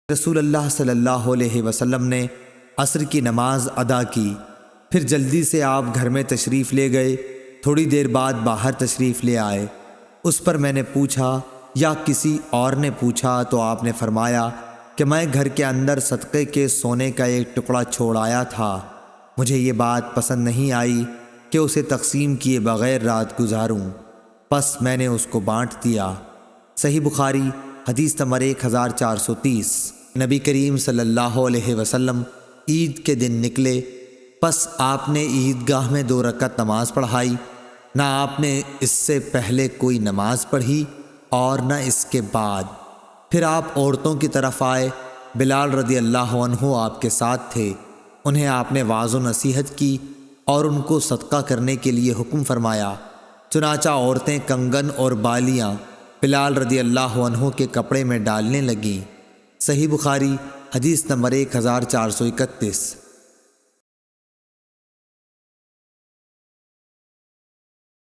رسول اللہ صلی اللہ علیہ وسلم نے عصر کی نماز ادا کی، پھر جلدی سے آپ گھر میں تشریف لے گئے۔ تھوڑی دیر بعد باہر تشریف لے آئے۔ اس پر میں نے پوچھا یا کسی اور نے پوچھا تو آپ نے فرمایا کہ میں گھر کے اندر صدقے کے سونے کا ایک ٹکڑا چھوڑ آیا تھا۔ مجھے یہ بات پسند نہیں آئی کہ اسے تقسیم کیے بغیر رات گزاروں، پس میں نے اس کو بانٹ دیا۔ صحیح بخاری حدیث نمبر 1430۔ نبی کریم صلی اللہ علیہ وسلم عید کے دن نکلے، پس آپ نے عیدگاہ میں 2 رکعت نماز پڑھائی۔ نہ آپ نے اس سے پہلے کوئی نماز پڑھی اور نہ اس کے بعد۔ پھر آپ عورتوں کی طرف آئے۔ بلال رضی اللہ عنہ آپ کے ساتھ تھے۔ انہیں آپ نے واعظ و نصیحت کی اور ان کو صدقہ کرنے کے لیے حکم فرمایا۔ چنانچہ عورتیں کنگن اور بالیاں بلال رضی اللہ عنہ کے کپڑے میں ڈالنے لگیں۔ صحیح بخاری حدیث نمبر 1431۔